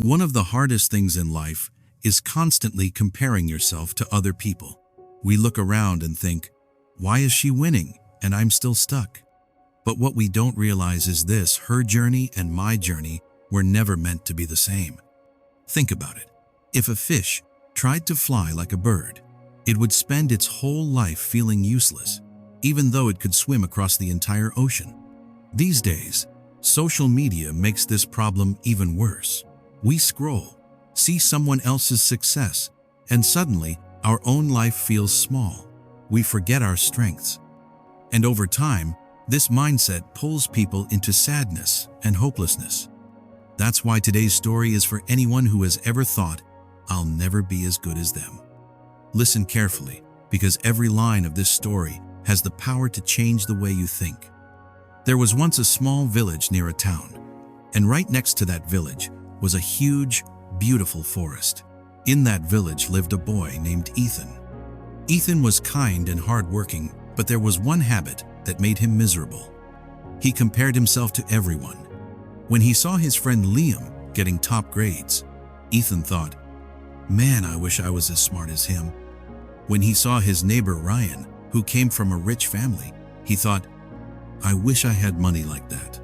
One of the hardest things in life is constantly comparing yourself to other people. We look around and think, why is she winning and I'm still stuck? But what we don't realize is this: her journey and my journey were never meant to be the same. Think about it. If a fish tried to fly like a bird, it would spend its whole life feeling useless, even though it could swim across the entire ocean. These days, social media makes this problem even worse. We scroll, see someone else's success, and suddenly our own life feels small. We forget our strengths. And over time, this mindset pulls people into sadness and hopelessness. That's why today's story is for anyone who has ever thought, I'll never be as good as them. Listen carefully, because every line of this story has the power to change the way you think. There was once a small village near a town, and right next to that village was a huge, beautiful forest. In that village lived a boy named Ethan. Ethan was kind and hardworking, but there was one habit that made him miserable. He compared himself to everyone. When he saw his friend Liam getting top grades, Ethan thought, man, I wish I was as smart as him. When he saw his neighbor Ryan, who came from a rich family, he thought, I wish I had money like that.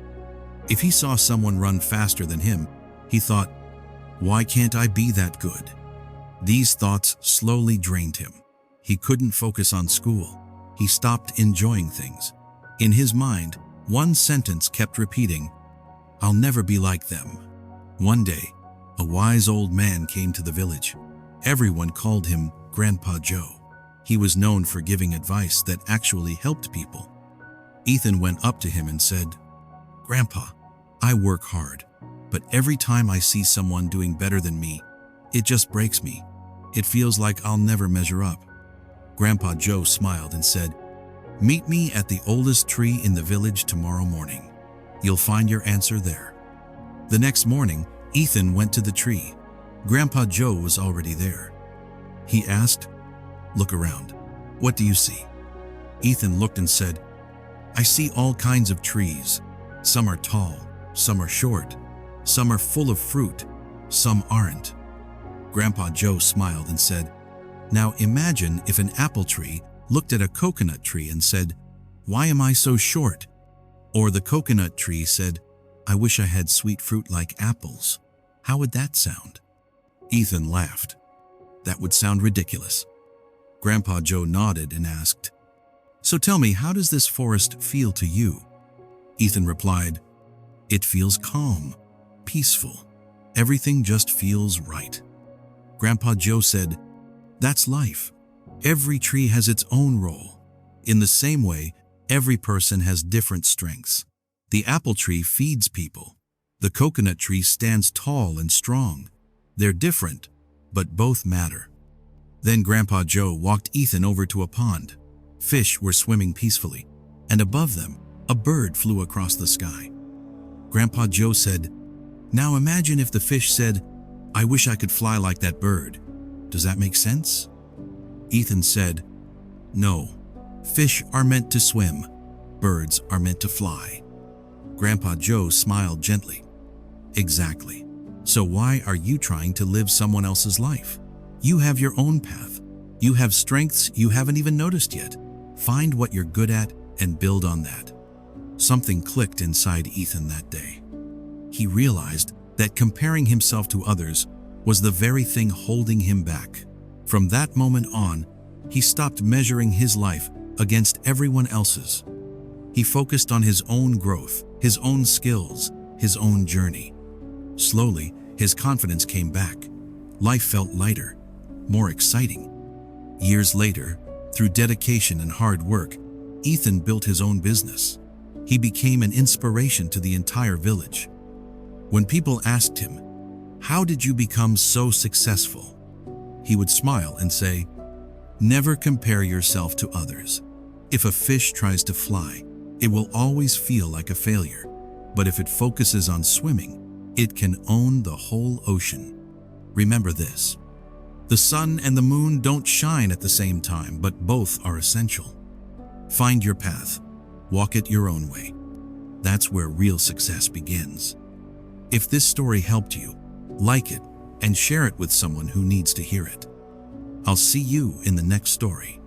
If he saw someone run faster than him, he thought, why can't I be that good? These thoughts slowly drained him. He couldn't focus on school. He stopped enjoying things. In his mind, one sentence kept repeating, I'll never be like them. One day, a wise old man came to the village. Everyone called him Grandpa Joe. He was known for giving advice that actually helped people. Ethan went up to him and said, Grandpa, I work hard, but every time I see someone doing better than me, it just breaks me. It feels like I'll never measure up. Grandpa Joe smiled and said, meet me at the oldest tree in the village tomorrow morning. You'll find your answer there. The next morning, Ethan went to the tree. Grandpa Joe was already there. He asked, look around. What do you see? Ethan looked and said, I see all kinds of trees. Some are tall, some are short, some are full of fruit, some aren't. Grandpa Joe smiled and said, now imagine if an apple tree looked at a coconut tree and said, why am I so short? Or the coconut tree said, I wish I had sweet fruit like apples. How would that sound? Ethan laughed. That would sound ridiculous. Grandpa Joe nodded and asked, so tell me, how does this forest feel to you? Ethan replied, it feels calm, peaceful. Everything just feels right. Grandpa Joe said, that's life. Every tree has its own role. In the same way, every person has different strengths. The apple tree feeds people. The coconut tree stands tall and strong. They're different, but both matter. Then Grandpa Joe walked Ethan over to a pond. Fish were swimming peacefully, and above them, a bird flew across the sky. Grandpa Joe said, now imagine if the fish said, I wish I could fly like that bird. Does that make sense? Ethan said, no, fish are meant to swim. Birds are meant to fly. Grandpa Joe smiled gently. Exactly. So why are you trying to live someone else's life? You have your own path. You have strengths you haven't even noticed yet. Find what you're good at and build on that. Something clicked inside Ethan that day. He realized that comparing himself to others was the very thing holding him back. From that moment on, he stopped measuring his life against everyone else's. He focused on his own growth, his own skills, his own journey. Slowly, his confidence came back. Life felt lighter, more exciting. Years later, through dedication and hard work, Ethan built his own business. He became an inspiration to the entire village. When people asked him, how did you become so successful? He would smile and say, never compare yourself to others. If a fish tries to fly, it will always feel like a failure. But if it focuses on swimming, it can own the whole ocean. Remember this. The sun and the moon don't shine at the same time, but both are essential. Find your path. Walk it your own way. That's where real success begins. If this story helped you, like it, and share it with someone who needs to hear it. I'll see you in the next story.